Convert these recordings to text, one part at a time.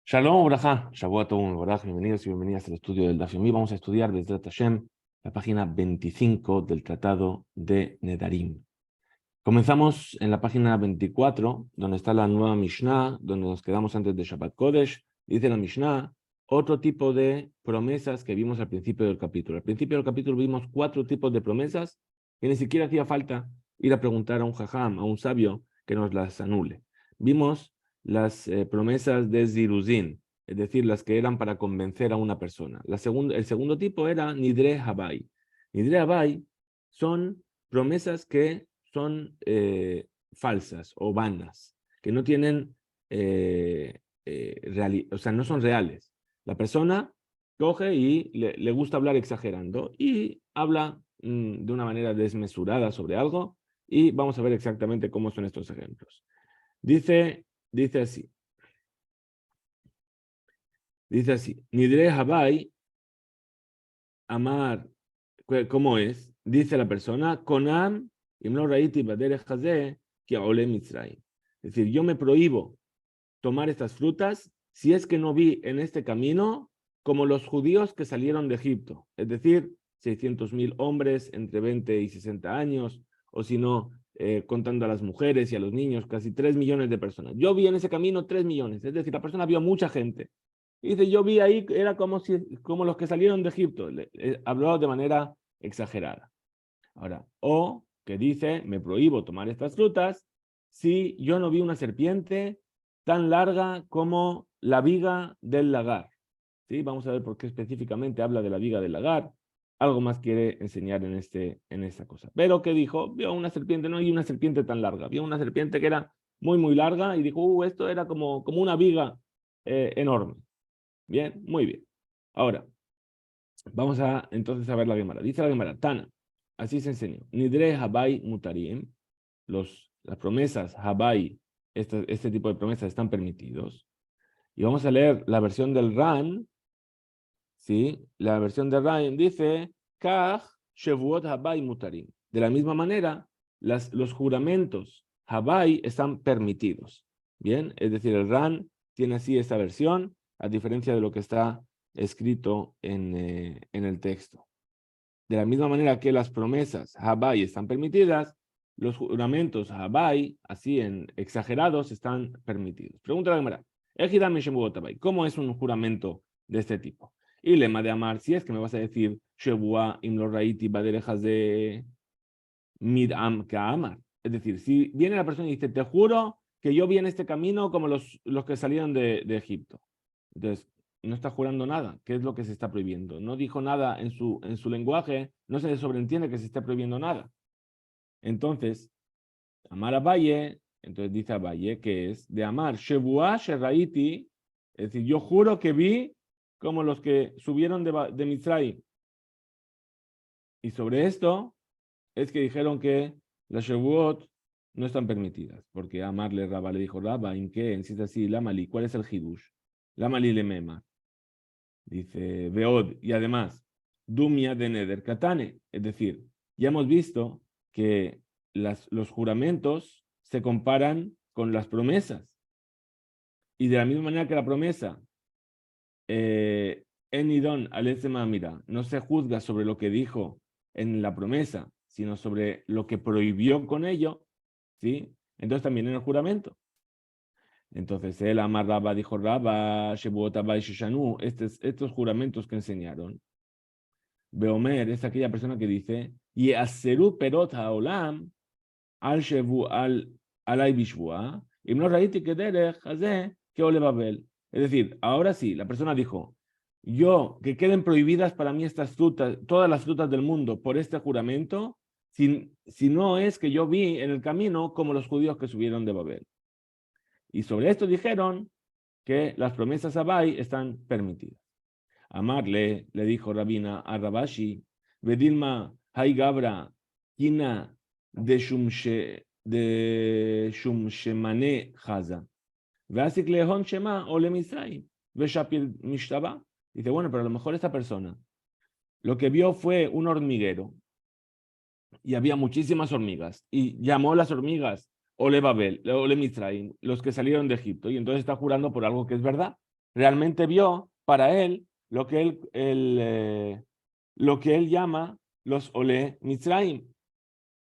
Shalom, Braja, Shavuot Tov, Baraj, bienvenidos y bienvenidas al estudio del Daf Yomi. Vamos a estudiar Bezrat Hashem, la página 25 del Tratado de Nedarim. Comenzamos en la página 24, donde está la nueva Mishnah, donde nos quedamos antes de Shabbat Kodesh. Dice la Mishnah, otro tipo de promesas que vimos al principio del capítulo. Al principio del capítulo vimos 4 tipos de promesas que ni siquiera hacía falta ir a preguntar a un jajam, a un sabio, que nos las anule. Vimos las promesas de Ziruzin, es decir, las que eran para convencer a una persona. El segundo tipo era Nidre Habai. Nidre Habai son promesas que son falsas o vanas, que no tienen, o sea, no son reales. La persona coge y le gusta hablar exagerando y habla de una manera desmesurada sobre algo, y vamos a ver exactamente cómo son estos ejemplos. Dice así. Dice así. Nidre Habai, Amar, ¿cómo es? Dice la persona, Konam, Imno Raiti Baderech Hazeh, que Ole Mitzrayim. Es decir, yo me prohíbo tomar estas frutas si es que no vi en este camino como los judíos que salieron de Egipto. Es decir, 600.000 hombres entre 20 y 60 años, o si no, contando a las mujeres y a los niños, casi 3 millones de personas. Yo vi en ese camino 3 millones, es decir, la persona vio mucha gente. Y dice, yo vi ahí, era como los que salieron de Egipto. Habló de manera exagerada. Ahora, o que dice, me prohíbo tomar estas frutas si yo no vi una serpiente tan larga como la viga del lagar. ¿Sí? Vamos a ver por qué específicamente habla de la viga del lagar. Algo más quiere enseñar en esta cosa. Pero ¿qué dijo? Vio una serpiente, no hay una serpiente tan larga. Vio una serpiente que era muy, muy larga y dijo, esto era como una viga enorme. Bien, muy bien. Ahora, vamos entonces a ver la Gemara. Dice la Gemara, Tana, así se enseñó. Nidre Habai Mutarim, las promesas Habai, este tipo de promesas están permitidos. Y vamos a leer la versión del Ran, ¿sí? La versión del Ran dice, Kach Shevuot Habai Mutarim. De la misma manera, los juramentos Habai están permitidos. Bien, es decir, el Ran tiene así esta versión, a diferencia de lo que está escrito en el texto. De la misma manera que las promesas Habai están permitidas, los juramentos Habai, así en exagerados, están permitidos. Pregunta la Gemara, ¿cómo es un juramento de este tipo? Y lema de Amar, si es que me vas a decir Shebua imlo raiti baderejas de midam ka'amar. Es decir, si viene la persona y dice, te juro que yo vi en este camino como los que salieron de Egipto. Entonces, no está jurando nada. ¿Qué es lo que se está prohibiendo? No dijo nada en su lenguaje, no se sobreentiende que se está prohibiendo nada. Entonces, Amar a Valle, entonces dice a Valle que es de Amar, Shebua Sheraiti, es decir, yo juro que vi como los que subieron de Mitzrayim. Y sobre esto es que dijeron que las Shevuot no están permitidas, porque Amarle Rabba le dijo, Rabba, ¿en qué? Insiste así, Lamali, ¿cuál es el Hidush? Lamali le mema. Dice Beod, y además, Dumia de Neder Katane, es decir, ya hemos visto que los juramentos se comparan con las promesas, y de la misma manera que la promesa, Enidon Alesema Mira, no se juzga sobre lo que dijo en la promesa, sino sobre lo que prohibió con ello, ¿sí? Entonces también en el juramento. Entonces él Amar Rabba dijo Rabba, Shebuot Abai Shishanu, estos juramentos que enseñaron. Beomer es aquella persona que dice, y Aseru Perot Haolam, al Shevu al Alay Bishbua, y no raíti que derech haze que ole Babel. Es decir, ahora sí, la persona dijo, que queden prohibidas para mí estas frutas, todas las frutas del mundo, por este juramento, si no es que yo vi en el camino como los judíos que subieron de Babel. Y sobre esto dijeron que las promesas a Bai están permitidas. Amarle, le dijo Rabina a Rabashi, Vedilma Hay Gabra, Kina de Shumshemane Haza. Veasik Lehon Shema o le Misraim. Veshapir Mishtaba. Dice, bueno, pero a lo mejor esta persona lo que vio fue un hormiguero y había muchísimas hormigas y llamó a las hormigas Ole Babel, Ole Misraim, los que salieron de Egipto, y entonces está jurando por algo que es verdad. realmente vio para él lo que él llama los Ole Mitzrayim,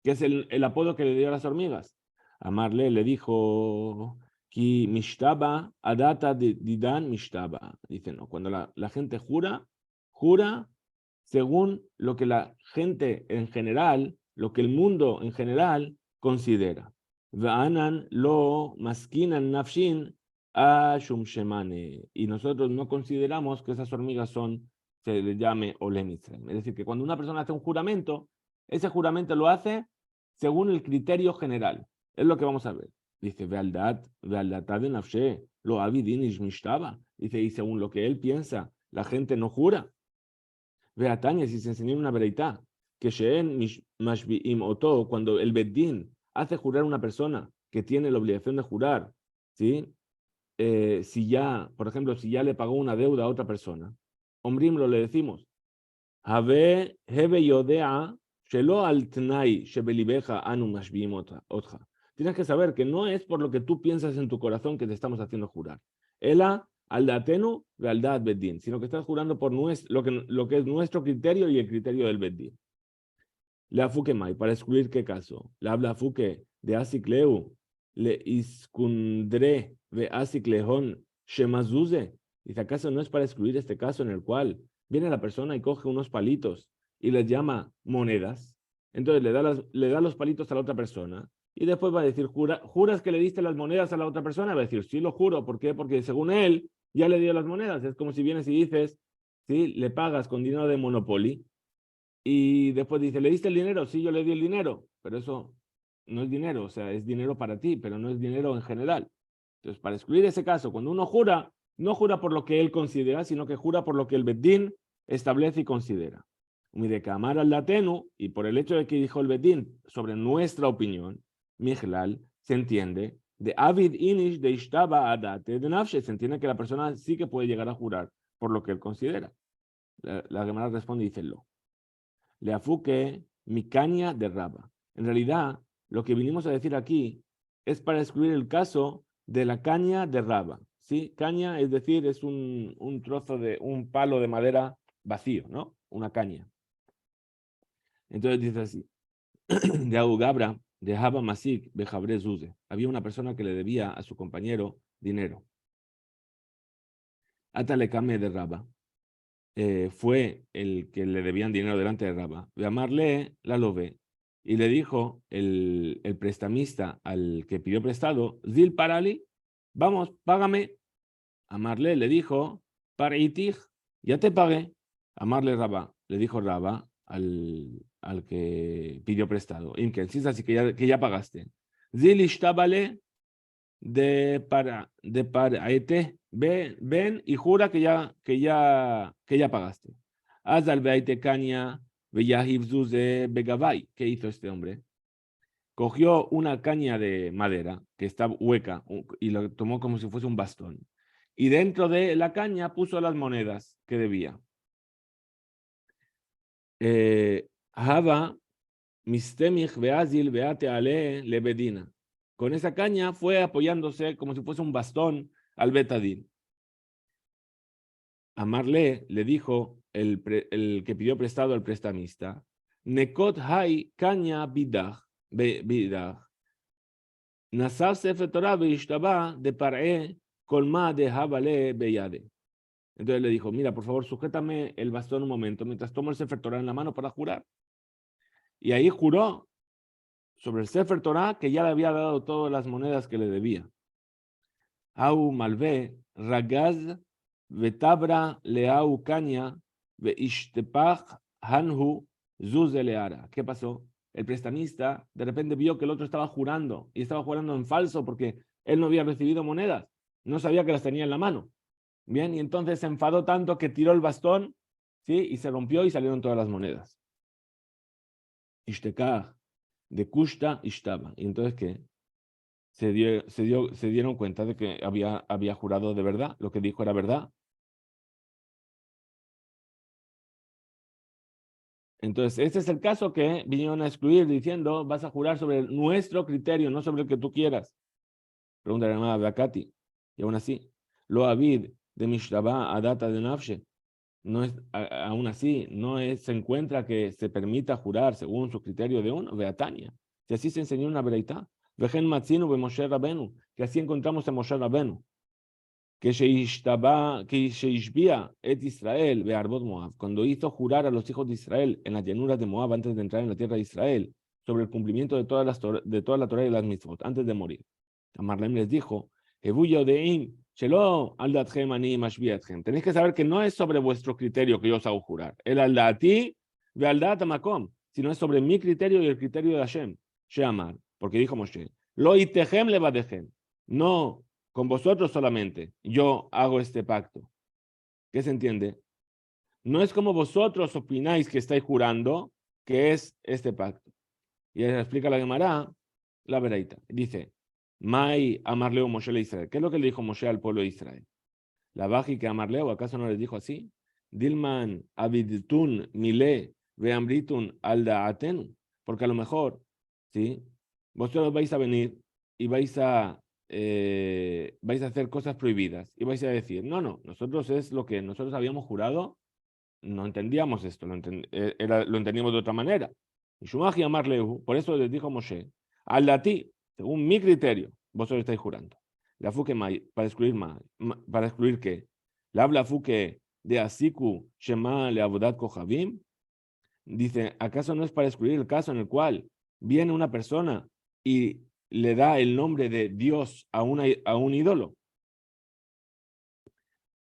que es el apodo que le dio a las hormigas. Amarle le dijo, Ki mishtaba adata didan mishtaba. Dice, no, cuando la gente jura según lo que la gente en general, lo que el mundo en general considera. Va'anan lo maskinan nafshin a shumshemane. Y nosotros no consideramos que esas hormigas se les llame Ole Mitzrayim. Es decir, que cuando una persona hace un juramento, ese juramento lo hace según el criterio general. Es lo que vamos a ver. Dice, de nafshe, lo avidinish mishtaba. Dice, y según lo que él piensa, la gente no jura. Ve a Tania, si se enseñó una veredad, que Sheen mashbi'im oto, cuando el Beddin hace jurar a una persona que tiene la obligación de jurar, ¿sí? Si ya, por ejemplo, si ya le pagó una deuda a otra persona, Omrimlo le decimos, Hebe yodea shelo al tnai shebelibeja anu mashbi'im otja. Tienes que saber que no es por lo que tú piensas en tu corazón que te estamos haciendo jurar. Ela aldatenu ve aldat beddin, sino que estás jurando por lo que es nuestro criterio y el criterio del beddin. La fuque mai, para excluir qué caso. La habla fuque de asikleu, le iskundre ve asiklehon shemazuze. Dice, ¿acaso no es para excluir este caso en el cual viene la persona y coge unos palitos y les llama monedas? Entonces le da los palitos a la otra persona y después va a decir, ¿juras que le diste las monedas a la otra persona? Va a decir, sí, lo juro. ¿Por qué? Porque según él ya le dio las monedas. Es como si vienes y dices, sí, le pagas con dinero de Monopoly y después dice, ¿le diste el dinero? Sí, yo le di el dinero, pero eso no es dinero, o sea, es dinero para ti, pero no es dinero en general. Entonces, para excluir ese caso, cuando uno jura, no jura por lo que él considera, sino que jura por lo que el Beddin establece y considera. De Kamar al Latenu, y por el hecho de que dijo el Beddin sobre nuestra opinión, Mijlal, se entiende, de Avid Inish de Ishtaba Adate de Nafshe, se entiende que la persona sí que puede llegar a jurar por lo que él considera. La Gemara responde y dice lo. Le afuque mi caña de Raba. En realidad, lo que vinimos a decir aquí es para excluir el caso de la caña de Raba. ¿Sí? Caña, es decir, es un trozo de un palo de madera vacío, ¿no? Una caña. Entonces dice así, de Abu Gabra, de Haba Masik, Bejabre Zuze. Había una persona que le debía a su compañero dinero. Atale Kame de Raba. Fue el que le debían dinero delante de Raba. De amarle la lobe. Y le dijo el prestamista al que pidió prestado, Zil Parali, vamos, págame. Amarle le dijo, Paritij, ya te pagué. Amarle Raba, le dijo Raba al que pidió prestado. Imken, si es así que ya pagaste. Zil Ishtabale de paraete, ven y jura que ya pagaste. Azal beaite caña, beyahibzuze begavai. ¿Qué hizo este hombre? Cogió una caña de madera que está hueca y lo tomó como si fuese un bastón. Y dentro de la caña puso las monedas que debía. Hava mistemich beazil beate ale lebedina. Con esa caña fue apoyándose como si fuese un bastón al Betadín. Amarle le dijo el que pidió prestado al prestamista, Nekot hay caña bidach, Nasar Sefer Torah beishtaba de par'e colma de habale beyade. Entonces le dijo, mira, por favor, sujétame el bastón un momento mientras tomo el Sefer Torah en la mano para jurar. Y ahí juró sobre el Sefer Torah que ya le había dado todas las monedas que le debía. Au malve ragaz vetabra leau caña veishtepach hanhu zuze leara. ¿Qué pasó? El prestamista de repente vio que el otro estaba jurando y estaba jurando en falso porque él no había recibido monedas, no sabía que las tenía en la mano. Bien, y entonces se enfadó tanto que tiró el bastón, ¿sí? Y se rompió y salieron todas las monedas. Ishtekach de kushta ishtaba. ¿Y entonces qué? Se dieron cuenta de que había jurado de verdad, lo que dijo era verdad. Entonces, este es el caso que vinieron a excluir diciendo, vas a jurar sobre nuestro criterio, no sobre el que tú quieras. Pregunta la hermana Bakati. Y aún así, lo avid de Mishtaba a data de Nafshe. No es, aún así, se encuentra que se permita jurar según su criterio de uno, Beatania. Si así se enseñó una Bereitá. Vejen Matzinu be Moshe Rabenu, que así encontramos a Moshe Rabenu. Que Sheishbia et Israel be'arbot Moab, cuando hizo jurar a los hijos de Israel en las llanuras de Moab antes de entrar en la tierra de Israel, sobre el cumplimiento de toda la Torah y las mitzvot, antes de morir. Amarlem les dijo, tenéis que saber que no es sobre vuestro criterio que yo os hago jurar, el aldati ve aldat makom, sino es sobre mi criterio y el criterio de Hashem, Sheamar, porque dijo Moshe, lo itejem levadejem, no con vosotros solamente yo hago este pacto. ¿Qué se entiende? No es como vosotros opináis que estáis jurando que es este pacto. Y él explica la Gemara, la Beraita. Dice, Mai amarleo Moshe a Israel. ¿Qué es lo que le dijo Moshe al pueblo de Israel? La baji que amarleo, ¿acaso no les dijo así? Dilman abidtun mile veambritun aldaatenu. Porque a lo mejor, ¿sí? Vosotros vais a venir y vais a hacer cosas prohibidas y vais a decir, no, nosotros es lo que nosotros habíamos jurado, no entendíamos esto, lo entendíamos de otra manera. Y Shumaji amarleu, por eso les dijo Moshe, aldati, según mi criterio, vosotros estáis jurando. La fuque para excluir qué? La habla fuque de asiku shema le avodat kohavim. Dice, ¿acaso no es para excluir el caso en el cual viene una persona y le da el nombre de Dios a un ídolo?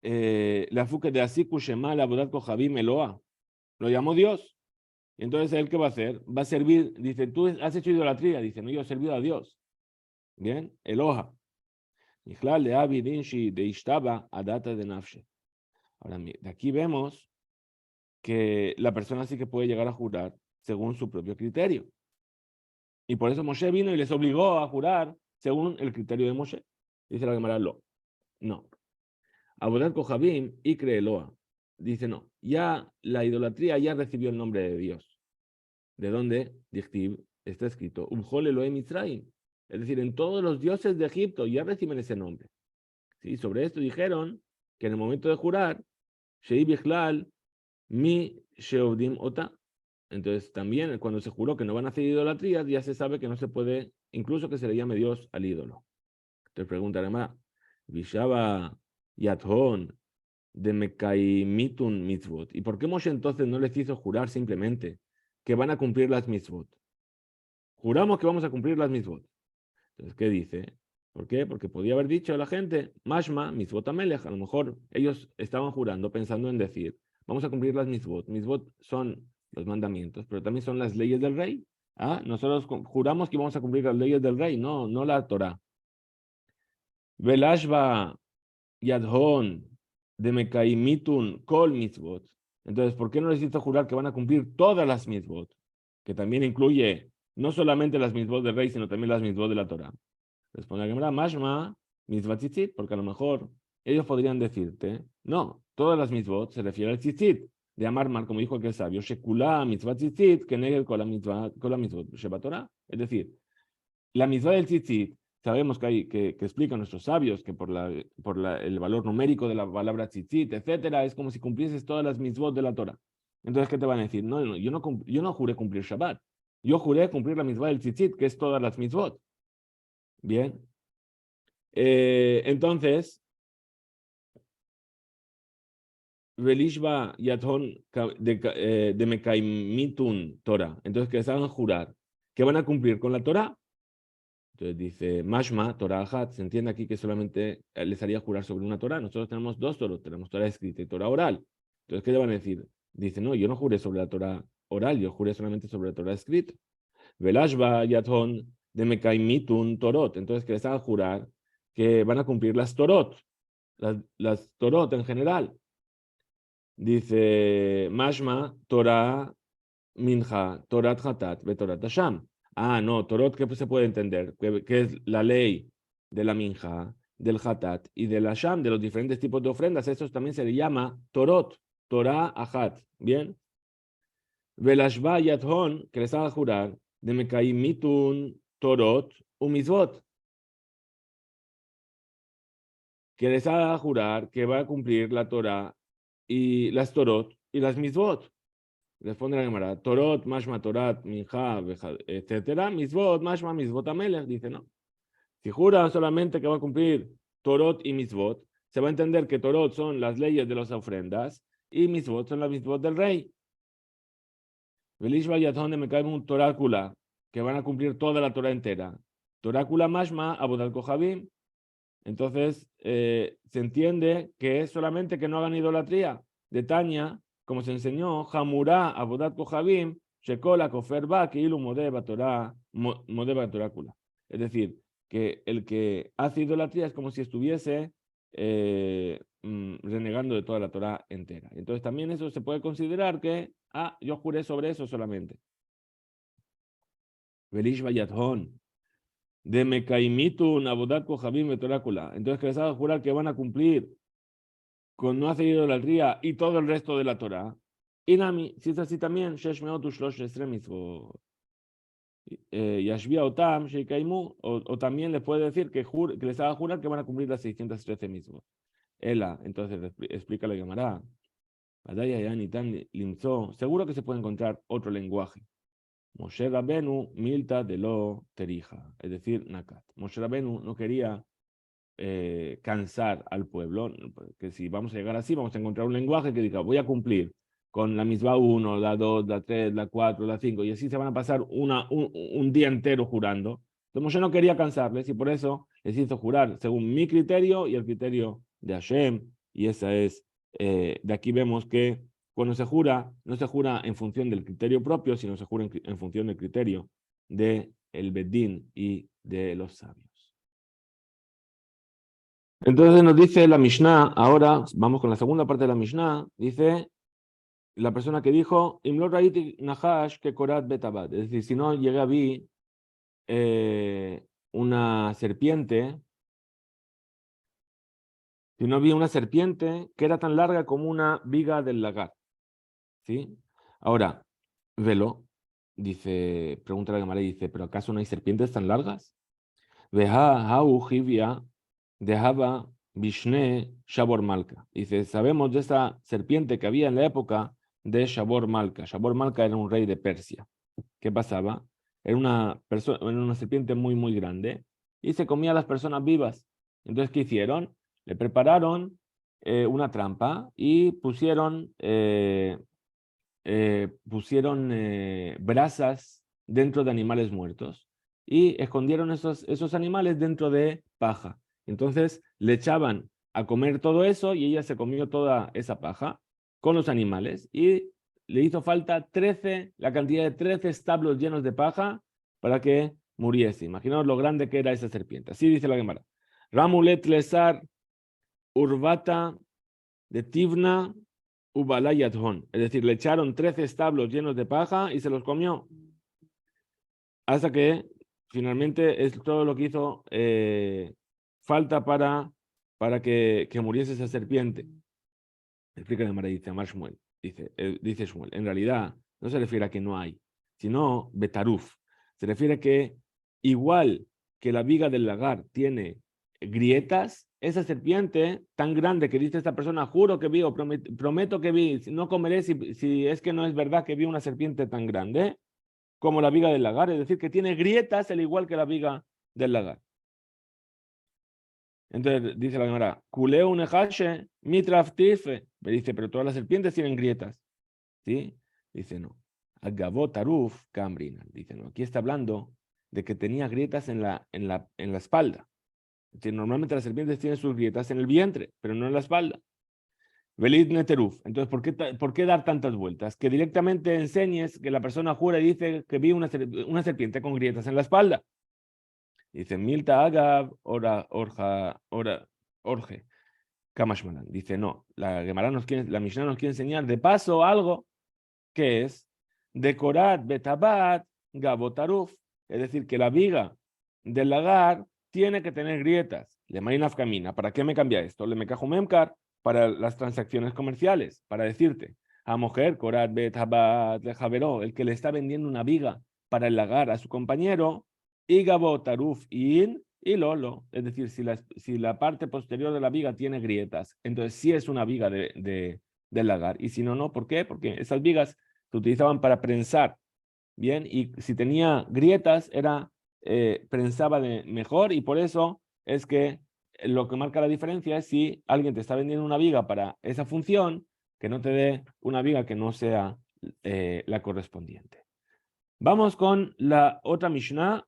La fuque de asiku shema le avodat kohavim Eloa. Lo llamó Dios. Y entonces, ¿él qué va a hacer? Va a servir, dice, tú has hecho idolatría. Dice, no, yo he servido a Dios. Bien, Eloha. de Abi Dinshi de Ishtaba a data de Nafshe. Ahora, de aquí vemos que la persona sí que puede llegar a jurar según su propio criterio. Y por eso Moshe vino y les obligó a jurar según el criterio de Moshe. Dice la Gemara Lo. No. Abodat Kohabim y Eloa. Dice no. Ya la idolatría ya recibió el nombre de Dios. ¿De dónde? Dichtib está escrito. Umjol Elohim Israel. Es decir, en todos los dioses de Egipto ya reciben ese nombre. ¿Sí? Sobre esto dijeron que en el momento de jurar, Shei Bichlal mi Sheovdim Ota. Entonces también cuando se juró que no van a hacer idolatrías, ya se sabe que no se puede, incluso que se le llame Dios al ídolo. Entonces preguntaré más. Vishaba Yathon de Mekaimitun Mitzvot. ¿Y por qué Moshe entonces no les hizo jurar simplemente que van a cumplir las mitzvot? Juramos que vamos a cumplir las mitzvot. Entonces, ¿qué dice? ¿Por qué? Porque podía haber dicho a la gente, Mashma, mitzvot amelech. A lo mejor ellos estaban jurando pensando en decir, vamos a cumplir las mitzvot. Mitzvot son los mandamientos, pero también son las leyes del rey. ¿Ah? Nosotros juramos que vamos a cumplir las leyes del rey, no la Torah. Velashba Yadhon de Mekaimitun Kol mitzvot. Entonces, ¿por qué no les hizo jurar que van a cumplir todas las mitzvot? Que también incluye no solamente las mitzvot del rey, sino también las mitzvot de la Torah. Responde la Gemara, Mashma, mitzvah tzitzit, porque a lo mejor ellos podrían decirte, no, todas las mitzvot se refiere al tzitzit, de amar mal, como dijo aquel sabio, Shekula mitzvah tzitzit, que negue con la mitzvot Sheba Torah. Es decir, la mitzvah del tzitzit, sabemos que explican nuestros sabios que por el valor numérico de la palabra tzitzit, etcétera, es como si cumplieses todas las mitzvot de la Torah. Entonces, ¿qué te van a decir? No, yo no juré cumplir Shabbat, yo juré cumplir la mitzvah del tzitzit, que es todas las mitzvot. Bien. Entonces, Velishba Yathon de Mekaimitun Torah. Entonces, que les hagan jurar que van a cumplir con la Torah. Entonces dice, Mashma, Torah Hat, se entiende aquí que solamente les haría jurar sobre una Torah. Nosotros tenemos dos Torah, tenemos Torah escrita y Torah oral. Entonces, ¿qué le van a decir? Dice, no, yo no juré sobre la Torah oral, yo juré solamente sobre la Torah escrita. Velashba Yathon de Mekaimitun Torot. Entonces, que les hagan jurar que van a cumplir las Torot, las Torot en general. Dice, Mashma, Torah, Minja, Torat Hatat, Betorat Hasham. Ah, no, Torot, ¿qué se puede entender? Que es la ley de la Minja, del Hatat y del Hasham, de los diferentes tipos de ofrendas. Eso también se le llama Torot, Torah Ahat. Bien. Velashba Yathon, que les haga jurar, de Mekaimitun Torot, Umizvot. que les haga jurar que va a cumplir la Torah y las Torot y las Mitzvot. Responde la Gemara, Torot, Mashma, Torat, Minja, etcétera, Mitzvot, Mashma, Mitzvot Amelech. Dice, no. Si jura solamente que va a cumplir Torot y Mitzvot, se va a entender que Torot son las leyes de las ofrendas y Mitzvot son las Mitzvot del rey. Velishva Yadhonde me cae un torácula, que van a cumplir toda la Torah entera. Torácula Mashma, Abodat Kohabim. Entonces, se entiende que es solamente que no hagan idolatría. De Tania, como se enseñó, Hamurá, Abodat Kohabim, Shekola, Koferba, Keilu, Modeba, Torah, Modeba, Torácula. Es decir, que el que hace idolatría es como si estuviese renegando de toda la Torah entera. Entonces, también eso se puede considerar que, yo juré sobre eso solamente. Velish Bayadhon. De Mekaimitu, Nabodat, Kohabim, Torácula. Entonces, que les haga jurar que van a cumplir con no hacer idolatría y todo el resto de la Torah. Inami, si es así también, Sheshmeot Ushlosh Mitzvot. Yashvia Otam, Sheikaimu, o también les puede decir que les haga jurar que van a cumplir las 613 mismos. Ela, entonces explica la Gemara. Seguro que se puede encontrar otro lenguaje. Moshe Rabenu milta de lo terija, es decir, nakat. Moshe Rabenu no quería cansar al pueblo, que si vamos a llegar así, vamos a encontrar un lenguaje que diga, voy a cumplir con la misma 1, la 2, la 3, la 4, la 5, y así se van a pasar un día entero jurando. Entonces Moshe no quería cansarles y por eso les hizo jurar según mi criterio y el criterio de Hashem, y esa es, de aquí vemos que cuando se jura, no se jura en función del criterio propio, sino se jura en función del criterio del Bedín y de los sabios. Entonces nos dice la Mishnah, ahora vamos con la segunda parte de la Mishnah, dice la persona que dijo, Imlor Raiti Nahash que Korat Betabad, es decir, si no llegué a vi una serpiente, si no vi una serpiente que era tan larga como una viga del lagar. ¿Sí? Ahora, velo, dice, pregunta la Gemara y dice, ¿pero acaso no hay serpientes tan largas? Veja hau jivia dejaba Vishne Shabor Malka. Dice, sabemos de esa serpiente que había en la época de Shabor Malka. Shabor Malka era un rey de Persia. ¿Qué pasaba? Era una serpiente muy, muy grande y se comía a las personas vivas. Entonces, ¿qué hicieron? Le prepararon una trampa y pusieron brasas dentro de animales muertos y escondieron esos animales dentro de paja. Entonces le echaban a comer todo eso y ella se comió toda esa paja con los animales y le hizo falta la cantidad de 13 establos llenos de paja para que muriese. Imaginaos lo grande que era esa serpiente. Así dice la Gemara. Ramulet lesar urbata de Tivna Ubalayadhon. Es decir, le echaron 13 establos llenos de paja y se los comió. Hasta que finalmente es todo lo que hizo falta para que muriese esa serpiente. Explica la Gemara, dice Amar Shmuel. Dice Shmuel, en realidad no se refiere a que no hay, sino betaruf. Se refiere a que igual que la viga del lagar tiene grietas, esa serpiente tan grande que dice esta persona, juro que vi o prometo que vi, no comeré si es que no es verdad que vi una serpiente tan grande como la viga del lagar, es decir, que tiene grietas al igual que la viga del lagar. Entonces dice la Gemara, kuleu nehashe mitraftife. Me dice, pero todas las serpientes tienen grietas. ¿Sí? Dice, no. Agavot taruf cambrina. Dice, no. Aquí está hablando de que tenía grietas en la espalda. Es decir, normalmente las serpientes tienen sus grietas en el vientre, pero no en la espalda. Velid neteruf. Entonces, ¿por qué dar tantas vueltas? Que directamente enseñes que la persona jura y dice que vi una serpiente con grietas en la espalda. Dice, Milta Agav, Orge, Kamashmalan. Dice, no, la Mishnah nos quiere enseñar de paso algo que es decorat betabat gabotaruf. Es decir, que la viga del lagar tiene que tener grietas. Le mainaf camina. ¿Para qué me cambia esto? Le me cajo memcar para las transacciones comerciales, para decirte, a mujer, corat betabat le javeró, el que le está vendiendo una viga para el lagar a su compañero, y gabotaruf in, y Lolo. Es decir, si la parte posterior de la viga tiene grietas, entonces sí es una viga del lagar. Y si no, no. ¿Por qué? Porque esas vigas se utilizaban para prensar. Bien, y si tenía grietas, prensaba mejor, y por eso es que lo que marca la diferencia es si alguien te está vendiendo una viga para esa función, que no te dé una viga que no sea la correspondiente. Vamos con la otra Mishnah.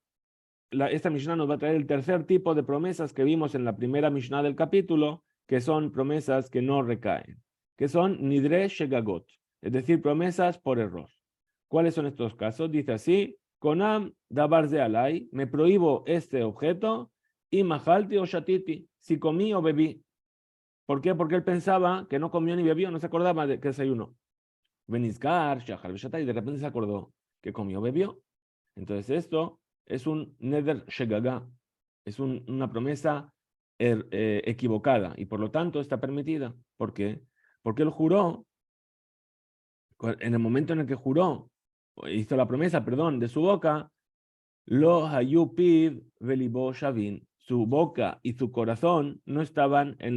Esta Mishnah nos va a traer el tercer tipo de promesas que vimos en la primera Mishnah del capítulo, que son promesas que no recaen, que son Nidre Shegagot, es decir, promesas por error. ¿Cuáles son estos casos? Dice así: Konam dabar ze alay, me prohíbo este objeto, y mahalti o shatiti, si comí o bebí. ¿Por qué? Porque él pensaba que no comió ni bebió, no se acordaba de que desayunó. Benizkar, shachar, beshatay, y de repente se acordó que comió o bebió. Entonces esto es un neder shegaga, es una promesa equivocada, y por lo tanto está permitida. ¿Por qué? Porque él juró, en el momento en el que juró, hizo la promesa, perdón, de su boca, lo hayu piv velibo shavin, su boca y su corazón no estaban en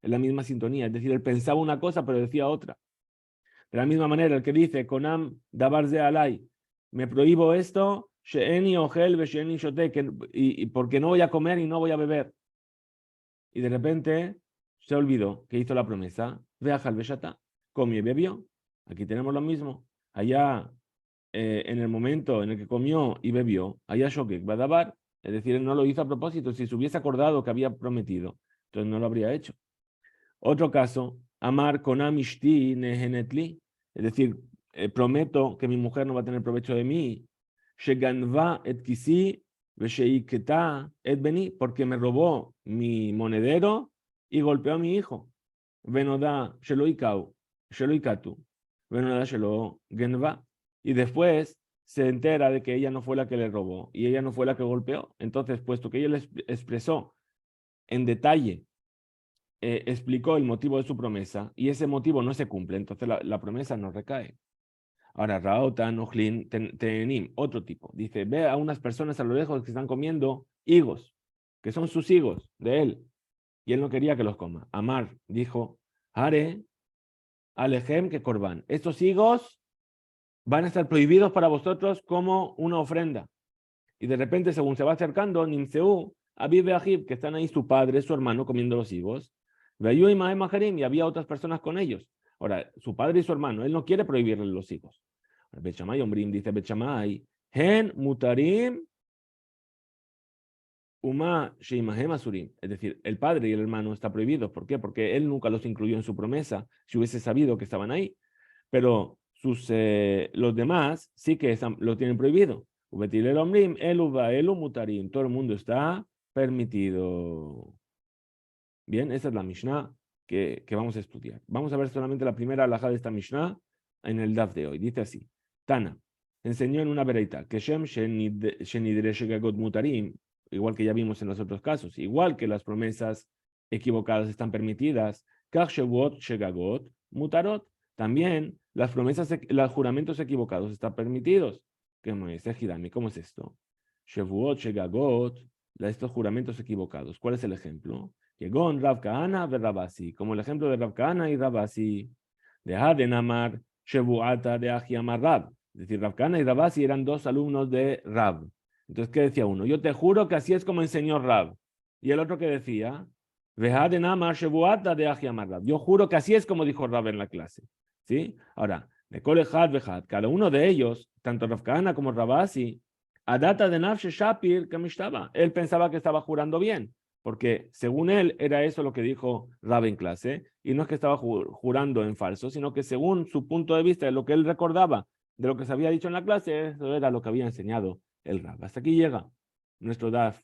la misma sintonía, es decir, él pensaba una cosa pero decía otra. De la misma manera, el que dice, Konam dabar ze alay, me prohíbo esto, she'eni ojel ve she'eni shote, y porque no voy a comer y no voy a beber. Y de repente se olvidó que hizo la promesa, ve a Jalbeshata, comió y bebió. Aquí tenemos lo mismo. Allá, en el momento en el que comió y bebió, allá Shokek Badabar, es decir, él no lo hizo a propósito. Si se hubiese acordado que había prometido, entonces no lo habría hecho. Otro caso, Amar Konam Ishti Nehenetli, es decir, prometo que mi mujer no va a tener provecho de mí. Sheganva et kisi vesheiketa et beni, porque me robó mi monedero y golpeó a mi hijo. Venoda sheloikau, sheloikatu, venoda shelo genva. Y después se entera de que ella no fue la que le robó y ella no fue la que golpeó. Entonces, puesto que ella le expresó en detalle, explicó el motivo de su promesa y ese motivo no se cumple, entonces la promesa no recae. Ahora, Raotan, Ojlin, Tenim, otro tipo. Dice, ve a unas personas a lo lejos que están comiendo higos, que son sus higos de él, y él no quería que los coma. Amar dijo, Are, Alejem que Corban. Estos higos van a estar prohibidos para vosotros como una ofrenda. Y de repente, según se va acercando, Nimseu, Abib y Ajib, que están ahí su padre, su hermano, comiendo los higos, y había otras personas con ellos. Ahora, su padre y su hermano, él no quiere prohibirle los higos. Bechamay Ombrim dice Bechamay, Hen Mutarim Uma Sheimahem Asurim. Es decir, el padre y el hermano están prohibidos. ¿Por qué? Porque él nunca los incluyó en su promesa, si hubiese sabido que estaban ahí. Pero los demás sí que lo tienen prohibido. Ubetilel Ombrim, Elu Mutarim. Todo el mundo está permitido. Bien, esa es la Mishnah que vamos a estudiar. Vamos a ver solamente la primera halajá de esta Mishnah en el DAF de hoy. Dice así: Tana enseñó en una bereita que Shem Shenidre Shegagot Mutarim, igual que ya vimos en los otros casos, igual que las promesas equivocadas están permitidas, Kach Shevuot Shegagot Mutarot, también las promesas, los juramentos equivocados están permitidos. ¿Cómo es esto? Shevuot Shegagot, estos juramentos equivocados. ¿Cuál es el ejemplo? Llegó Rav Kahana ve Rabasi, como el ejemplo de Rav Kahana y Rabasi. De Haden Amar Shevuata de Ajiamar Rab. Es decir, Rav Kahana y Rabasi eran dos alumnos de Rab. Entonces, ¿qué decía uno? Yo te juro que así es como enseñó Rab. Y el otro que decía, Vehaden Amar Shevuata de Ajiamar Rab. Yo juro que así es como dijo Rab en la clase. ¿Sí? Ahora, de Kolehad Vehad, cada uno de ellos, tanto Rav Kahana como Rabasi, Adata de Nafshe Shapir Kamistaba. Él pensaba que estaba jurando bien, porque según él era eso lo que dijo Rab en clase, y no es que estaba jurando en falso, sino que según su punto de vista, de lo que él recordaba de lo que se había dicho en la clase, eso era lo que había enseñado el Rab. Hasta aquí llega nuestro DAF,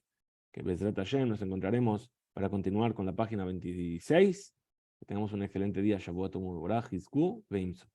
que Bezrat Hashem nos encontraremos para continuar con la página 26. Que tengamos un excelente día. Shavuot Mubarach, Hizku, Veimso.